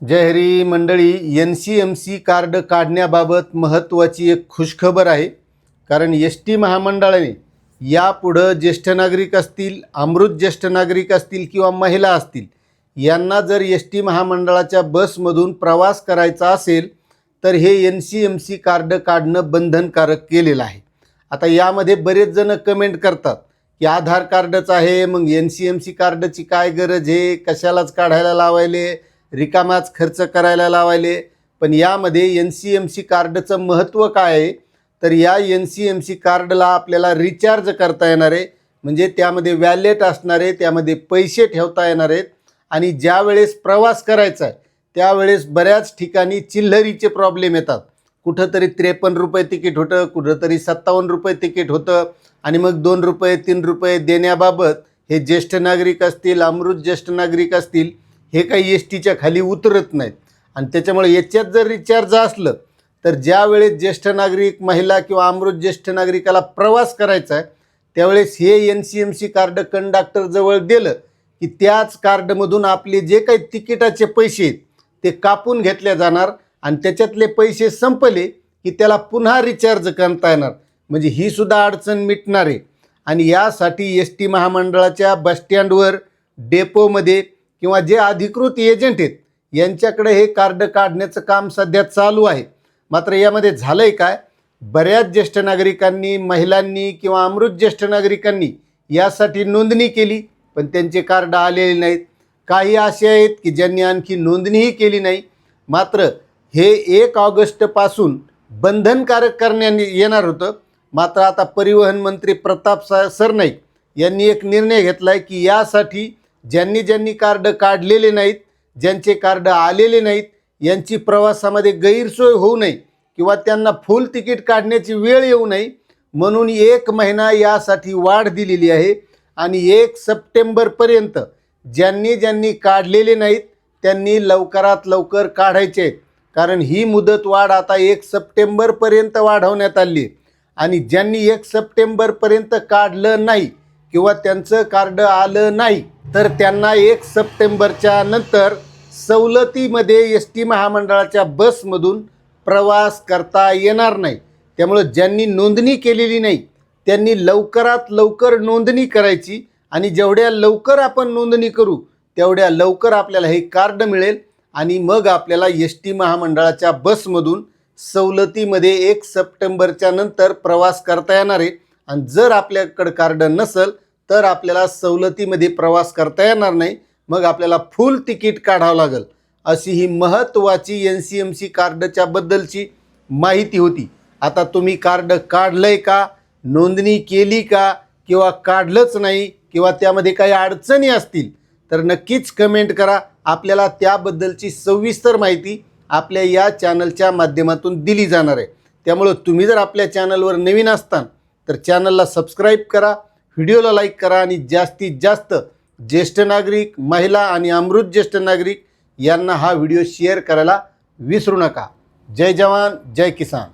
जय हरी मंडळी, NCMC card काढण्याबाबत महत्त्वाची एक खुशखबर आहे. कारण ST महामंडळाने यापुढं ज्येष्ठ नागरिक असतील, अमृत ज्येष्ठ नागरिक असतील किंवा महिला असतील, यांना जर ST महामंडळाच्या बसमधून प्रवास करायचा असेल तर हे NCMC कार्ड काढणं बंधनकारक केलेलं आहे. आता यामध्ये बरेच जण कमेंट करतात की आधार कार्डच आहे, मग NCMC कार्डची काय गरज आहे, कशालाच काढायला लावायले, रिकामाच खर्च करायला लावायले. पण यामध्ये NCMC कार्डचं महत्त्व काय आहे तर या NCMC कार्डला आपल्याला रिचार्ज करता येणार आहे, म्हणजे त्यामध्ये वॅलेट असणार आहे, त्यामध्ये पैसे ठेवता येणार आहेत. आणि ज्या वेळेस प्रवास करायचा आहे त्यावेळेस बऱ्याच ठिकाणी चिल्लरीचे प्रॉब्लेम येतात. कुठंतरी 53 रुपये तिकीट होतं, कुठंतरी 57 रुपये तिकीट होतं आणि मग 2 रुपये 3 रुपये देण्याबाबत हे ज्येष्ठ नागरिक असतील, अमृत ज्येष्ठ नागरिक असतील, हे काही STच्या खाली उतरत नाहीत. आणि त्याच्यामुळे याच्यात जर रिचार्ज असलं तर ज्या वेळेस ज्येष्ठ नागरिक, महिला किंवा अमृत ज्येष्ठ नागरिकाला प्रवास करायचा आहे त्यावेळेस हे NCMC कार्ड कंडक्टरजवळ दिलं की त्याच कार्डमधून आपले जे काही तिकिटाचे पैसे आहेत ते कापून घेतले जाणार आणि त्याच्यातले पैसे संपले की त्याला पुन्हा रिचार्ज करता येणार. म्हणजे ही सुद्धा अडचण मिटणार आहे. आणि यासाठी ST महामंडळाच्या बसस्टँडवर, डेपोमध्ये किंवा जे अधिकृत एजंट आहेत यांच्याकडे हे कार्ड काढण्याचं काम सध्या चालू आहे. मात्र यामध्ये झालं आहे काय, बऱ्याच ज्येष्ठ नागरिकांनी, महिलांनी किंवा अमृत ज्येष्ठ नागरिकांनी यासाठी नोंदणी केली पण त्यांचे कार्ड आलेले नाहीत. काही असे आहेत की ज्यांनी आणखी नोंदणीही केली नाही. मात्र हे 1 ऑगस्टपासून बंधनकारक करण्यात येणार होतं. मात्र आता परिवहन मंत्री प्रताप सरनाईक यांनी एक निर्णय घेतला आहे की यासाठी ज्यांनी कार्ड काढलेले नाहीत, ज्यांचे कार्ड आलेले नाहीत, यांची प्रवासामध्ये गैरसोय होऊ नये किंवा त्यांना फुल तिकीट काढण्याची वेळ येऊ नये म्हणून 1 महिना यासाठी वाढ दिलेली आहे. आणि 1 सप्टेंबरपर्यंत ज्यांनी काढलेले नाहीत त्यांनी लवकरात लवकर काढायचे आहेत. कारण ही मुदतवाढ आता 1 सप्टेंबरपर्यंत वाढवण्यात आली आहे. आणि ज्यांनी 1 सप्टेंबरपर्यंत काढलं नाही किंवा त्यांचं कार्ड आलं नाही तर त्यांना 1 सप्टेंबरच्या नंतर सवलतीमध्ये ST महामंडळाच्या बसमधून प्रवास करता येणार नाही. त्यामुळे ज्यांनी नोंदणी केलेली नाही त्यांनी लवकरात लवकर नोंदणी करायची. आणि जेवढ्या लवकर आपण नोंदणी करू तेवढ्या लवकर आपल्याला हे कार्ड मिळेल आणि मग आपल्याला ST महामंडळाच्या बसमधून सवलतीमध्ये 1 सप्टेंबरच्या नंतर प्रवास करता येणार आहे. आणि जर आपल्याकडं कार्ड नसेल तर आपल्याला सवलतीमध्ये प्रवास करता येणार नाही, मग आपल्याला फुल तिकीट काढावं लागेल. अशी ही महत्त्वाची NCMC कार्डच्या बद्दलची माहिती होती. आता तुम्ही कार्ड काढलंय का, नोंदणी केली का, किंवा काढलंच नाही किंवा त्यामध्ये काही अडचणी असतील तर नक्कीच कमेंट करा. आपल्याला त्याबद्दलची सविस्तर माहिती आपल्या या चॅनलच्या माध्यमातून दिली जाणार आहे. त्यामुळं तुम्ही जर आपल्या चॅनलवर नवीन असताल तर चॅनलला सबस्क्राईब करा, व्हिडिओला लाईक करा आणि जास्तीत जास्त ज्येष्ठ नागरिक, महिला आणि अमृत ज्येष्ठ नागरिक यांना हा व्हिडिओ शेअर करायला विसरू नका. जय जवान, जय किसान.